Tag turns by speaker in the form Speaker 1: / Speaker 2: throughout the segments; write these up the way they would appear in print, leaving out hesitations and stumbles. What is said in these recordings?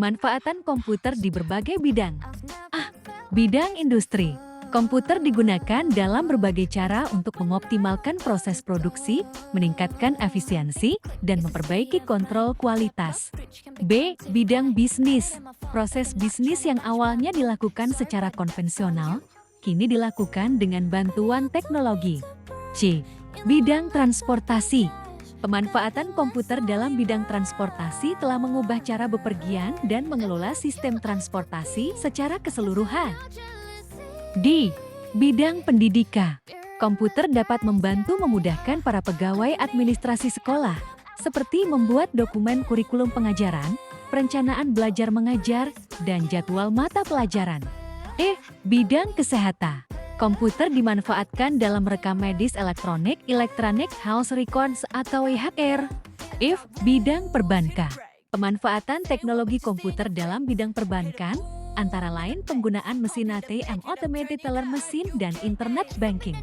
Speaker 1: Pemanfaatan komputer di berbagai bidang. Bidang industri. Komputer digunakan dalam berbagai cara untuk mengoptimalkan proses produksi, meningkatkan efisiensi, dan memperbaiki kontrol kualitas. B. Bidang bisnis. Proses bisnis yang awalnya dilakukan secara konvensional, kini dilakukan dengan bantuan teknologi. C. Bidang transportasi. Pemanfaatan komputer dalam bidang transportasi telah mengubah cara bepergian dan mengelola sistem transportasi secara keseluruhan. D. Bidang pendidikan. Komputer dapat membantu memudahkan para pegawai administrasi sekolah, seperti membuat dokumen kurikulum pengajaran, perencanaan belajar mengajar, dan jadwal mata pelajaran. E. Bidang kesehatan. Komputer dimanfaatkan dalam rekam medis elektronik, electronic health records atau EHR. F. Bidang perbankan. Pemanfaatan teknologi komputer dalam bidang perbankan, antara lain penggunaan mesin ATM, automated teller machine, dan internet banking.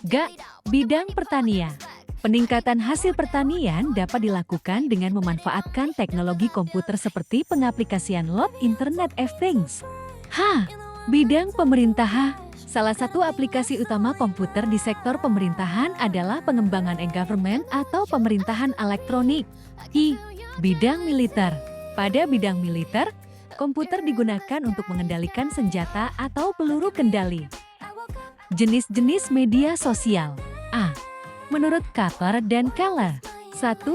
Speaker 1: G. Bidang pertanian. Peningkatan hasil pertanian dapat dilakukan dengan memanfaatkan teknologi komputer seperti pengaplikasian lot Internet of Things. H. Bidang pemerintahan. Salah satu aplikasi utama komputer di sektor pemerintahan adalah pengembangan e-government atau pemerintahan elektronik. I. Bidang militer. Pada bidang militer, komputer digunakan untuk mengendalikan senjata atau peluru kendali. Jenis-jenis media sosial. A. Menurut Kaplan dan Keller,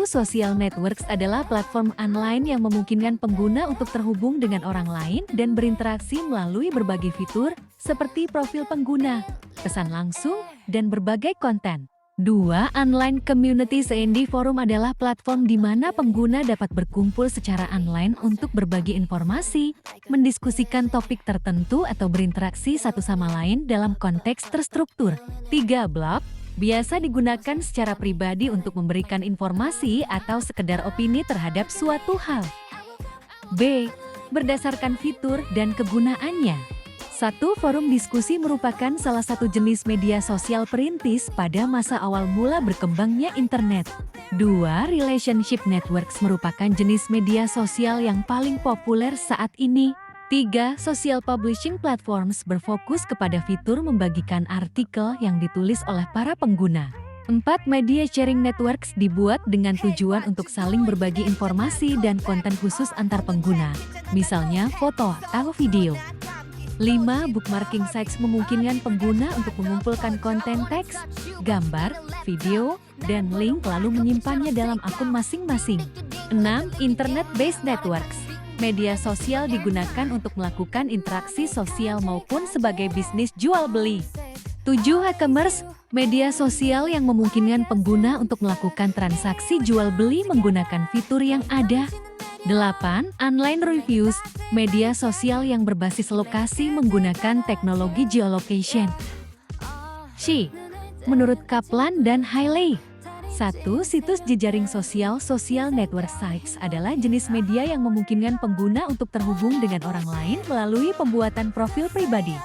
Speaker 1: social networks adalah platform online yang memungkinkan pengguna untuk terhubung dengan orang lain dan berinteraksi melalui berbagai fitur seperti profil pengguna, pesan langsung, dan berbagai konten. 2. Online communities and forum adalah platform di mana pengguna dapat berkumpul secara online untuk berbagi informasi, mendiskusikan topik tertentu atau berinteraksi satu sama lain dalam konteks terstruktur. 3. Blog. Biasa digunakan secara pribadi untuk memberikan informasi atau sekedar opini terhadap suatu hal. B. Berdasarkan fitur dan kegunaannya. 1. Forum diskusi merupakan salah satu jenis media sosial perintis pada masa awal mula berkembangnya internet. 2. Relationship networks merupakan jenis media sosial yang paling populer saat ini. 3. Social publishing platforms berfokus kepada fitur membagikan artikel yang ditulis oleh para pengguna. 4. Media sharing networks dibuat dengan tujuan untuk saling berbagi informasi dan konten khusus antar pengguna, misalnya foto atau video. 5. Bookmarking sites memungkinkan pengguna untuk mengumpulkan konten teks, gambar, video, dan link lalu menyimpannya dalam akun masing-masing. 6. Internet-based networks. Media sosial digunakan untuk melakukan interaksi sosial maupun sebagai bisnis jual beli. 7. E-commerce, media sosial yang memungkinkan pengguna untuk melakukan transaksi jual beli menggunakan fitur yang ada. 8. Online reviews, media sosial yang berbasis lokasi menggunakan teknologi geolocation. C. Menurut Kaplan dan Haley, 1. Situs jejaring sosial social network sites adalah jenis media yang memungkinkan pengguna untuk terhubung dengan orang lain melalui pembuatan profil pribadi.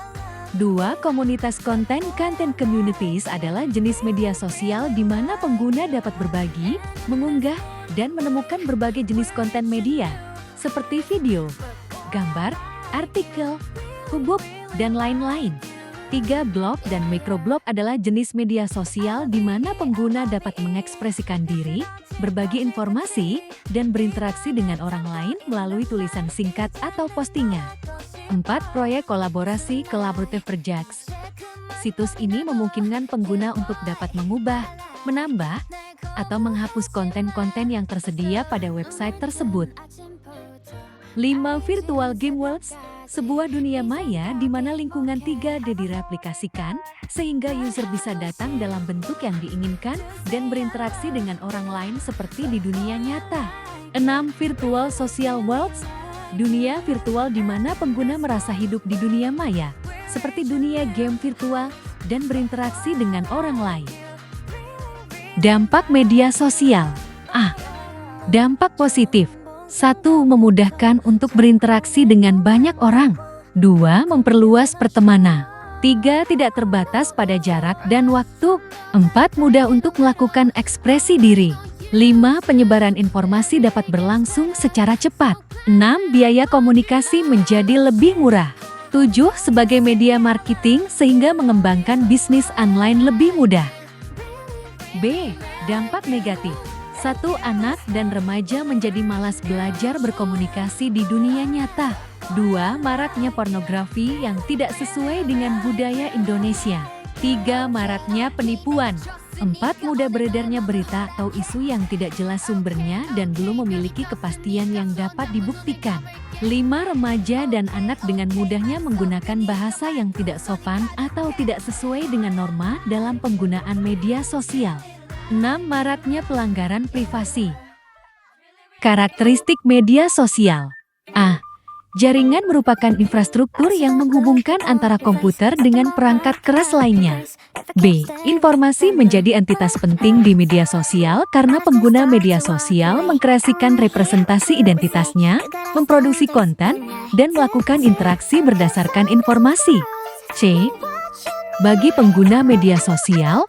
Speaker 1: 2. Komunitas konten content communities adalah jenis media sosial di mana pengguna dapat berbagi, mengunggah, dan menemukan berbagai jenis konten media, seperti video, gambar, artikel, e-book, dan lain-lain. 3. Blog dan microblog adalah jenis media sosial di mana pengguna dapat mengekspresikan diri, berbagi informasi, dan berinteraksi dengan orang lain melalui tulisan singkat atau postingan. 4. Proyek kolaborasi collaborative projects. Situs ini memungkinkan pengguna untuk dapat mengubah, menambah, atau menghapus konten-konten yang tersedia pada website tersebut. 5. Virtual game worlds. Sebuah dunia maya di mana lingkungan 3D direplikasikan, sehingga user bisa datang dalam bentuk yang diinginkan dan berinteraksi dengan orang lain seperti di dunia nyata. 6. Virtual social worlds. Dunia virtual di mana pengguna merasa hidup di dunia maya, seperti dunia game virtual, dan berinteraksi dengan orang lain. Dampak media sosial. A. Dampak positif. 1. Memudahkan untuk berinteraksi dengan banyak orang. 2. Memperluas pertemanan. 3. Tidak terbatas pada jarak dan waktu. 4. Mudah untuk melakukan ekspresi diri. 5. Penyebaran informasi dapat berlangsung secara cepat. 6. Biaya komunikasi menjadi lebih murah. 7. Sebagai media marketing sehingga mengembangkan bisnis online lebih mudah. B. Dampak negatif. 1. Anak dan remaja menjadi malas belajar berkomunikasi di dunia nyata. 2. Maraknya pornografi yang tidak sesuai dengan budaya Indonesia. 3. Maraknya penipuan. 4. Mudah beredarnya berita atau isu yang tidak jelas sumbernya dan belum memiliki kepastian yang dapat dibuktikan. 5. Remaja dan anak dengan mudahnya menggunakan bahasa yang tidak sopan atau tidak sesuai dengan norma dalam penggunaan media sosial. 6. Maraknya pelanggaran privasi. Karakteristik media sosial. A. Jaringan merupakan infrastruktur yang menghubungkan antara komputer dengan perangkat keras lainnya. B. Informasi menjadi entitas penting di media sosial karena pengguna media sosial mengkreasikan representasi identitasnya, memproduksi konten, dan melakukan interaksi berdasarkan informasi. C. Bagi pengguna media sosial,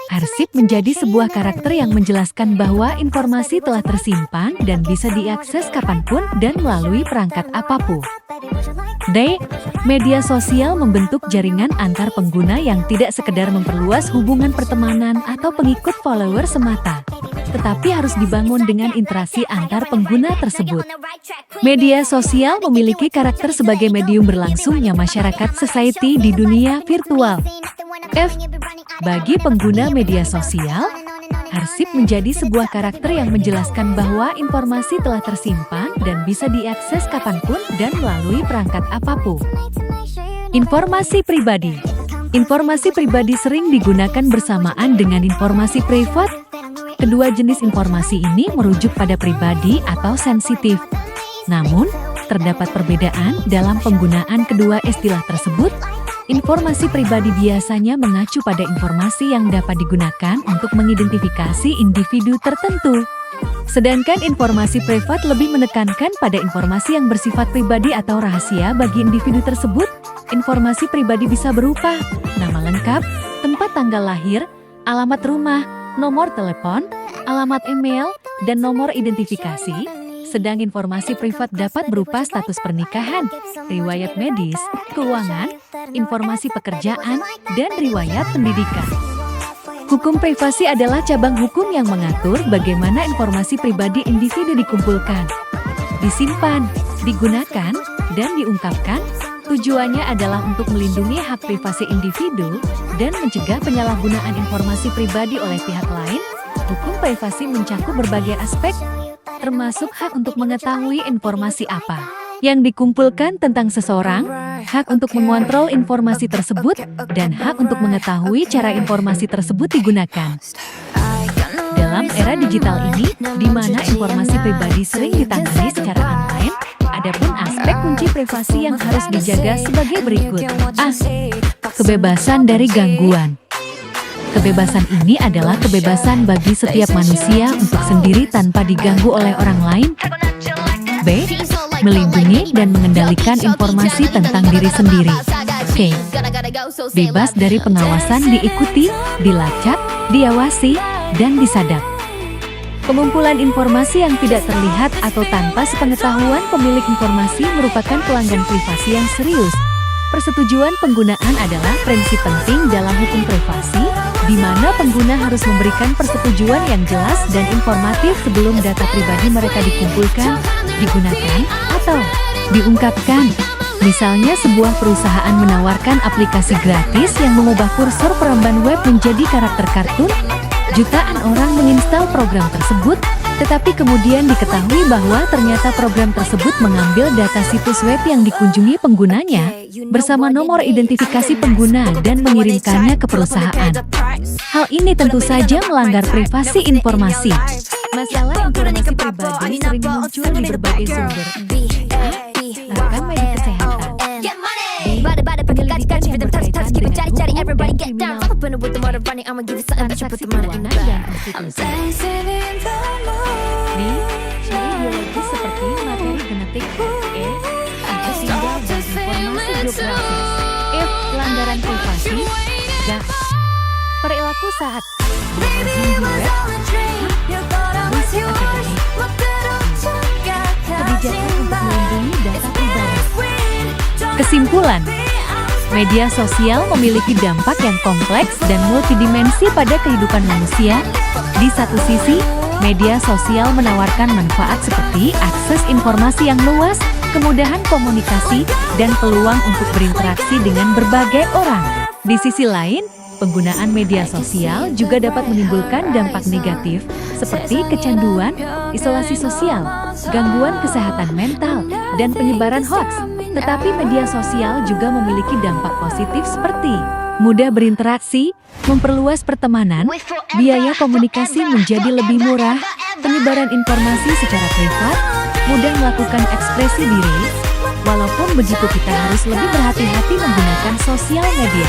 Speaker 1: arsip menjadi sebuah karakter yang menjelaskan bahwa informasi telah tersimpan dan bisa diakses kapanpun dan melalui perangkat apapun. D. Media sosial membentuk jaringan antar pengguna yang tidak sekedar memperluas hubungan pertemanan atau pengikut follower semata, tetapi harus dibangun dengan interaksi antar pengguna tersebut. Media sosial memiliki karakter sebagai medium berlangsungnya masyarakat society di dunia virtual. F. Bagi pengguna media sosial, arsip menjadi sebuah karakter yang menjelaskan bahwa informasi telah tersimpan dan bisa diakses kapanpun dan melalui perangkat apapun. Informasi pribadi. Informasi pribadi sering digunakan bersamaan dengan informasi privat. Kedua jenis informasi ini merujuk pada pribadi atau sensitif. Namun, terdapat perbedaan dalam penggunaan kedua istilah tersebut. Informasi pribadi biasanya mengacu pada informasi yang dapat digunakan untuk mengidentifikasi individu tertentu. Sedangkan informasi privat lebih menekankan pada informasi yang bersifat pribadi atau rahasia bagi individu tersebut. Informasi pribadi bisa berupa nama lengkap, tempat tanggal lahir, alamat rumah, nomor telepon, alamat email, dan nomor identifikasi. Sedang informasi privat dapat berupa status pernikahan, riwayat medis, keuangan, informasi pekerjaan, dan riwayat pendidikan. Hukum privasi adalah cabang hukum yang mengatur bagaimana informasi pribadi individu dikumpulkan, disimpan, digunakan, dan diungkapkan. Tujuannya adalah untuk melindungi hak privasi individu dan mencegah penyalahgunaan informasi pribadi oleh pihak lain. Hukum privasi mencakup berbagai aspek, termasuk hak untuk mengetahui informasi apa yang dikumpulkan tentang seseorang, hak untuk mengontrol informasi tersebut, dan hak untuk mengetahui cara informasi tersebut digunakan. Dalam era digital ini, di mana informasi pribadi sering ditangani secara online, adapun aspek kunci privasi yang harus dijaga sebagai berikut. A. Kebebasan dari gangguan. Kebebasan ini adalah kebebasan bagi setiap manusia untuk sendiri tanpa diganggu oleh orang lain. B. Melindungi dan mengendalikan informasi tentang diri sendiri. C. Bebas dari pengawasan, diikuti, dilacak, diawasi, dan disadap. Pengumpulan informasi yang tidak terlihat atau tanpa sepengetahuan pemilik informasi merupakan pelanggaran privasi yang serius. Persetujuan penggunaan adalah prinsip penting dalam hukum privasi, di mana pengguna harus memberikan persetujuan yang jelas dan informatif sebelum data pribadi mereka dikumpulkan, digunakan, atau diungkapkan. Misalnya sebuah perusahaan menawarkan aplikasi gratis yang mengubah kursor peramban web menjadi karakter kartun. Jutaan orang menginstal program tersebut, tetapi kemudian diketahui bahwa ternyata program tersebut mengambil data situs web yang dikunjungi penggunanya bersama nomor identifikasi pengguna dan mengirimkannya ke perusahaan. Hal ini tentu saja melanggar privasi informasi. Masalah informasi pribadi sering muncul di berbagai sumber. Rekam medis kesehatan. Penyelidikan yang berkaitan dengan hukum dan kriminal, transaksi keuangan dan institusi. D. Ciri biologis seperti materi genetik. E. Tempat tinggal dan informasi geografis. F. Pelanggaran privasi. G. Perilaku saat browsing di web. akademik, kebijakan untuk melindungi data pribadi. Kesimpulan, media sosial memiliki dampak yang kompleks dan multidimensi pada kehidupan manusia. Di satu sisi, media sosial menawarkan manfaat seperti akses informasi yang luas, kemudahan komunikasi, dan peluang untuk berinteraksi dengan berbagai orang. Di sisi lain, penggunaan media sosial juga dapat menimbulkan dampak negatif seperti kecanduan, isolasi sosial, gangguan kesehatan mental, dan penyebaran hoaks. Tetapi media sosial juga memiliki dampak positif seperti mudah berinteraksi, memperluas pertemanan, biaya komunikasi menjadi lebih murah, penyebaran informasi secara privat, mudah melakukan ekspresi diri. Walaupun begitu, kita harus lebih berhati-hati menggunakan sosial media.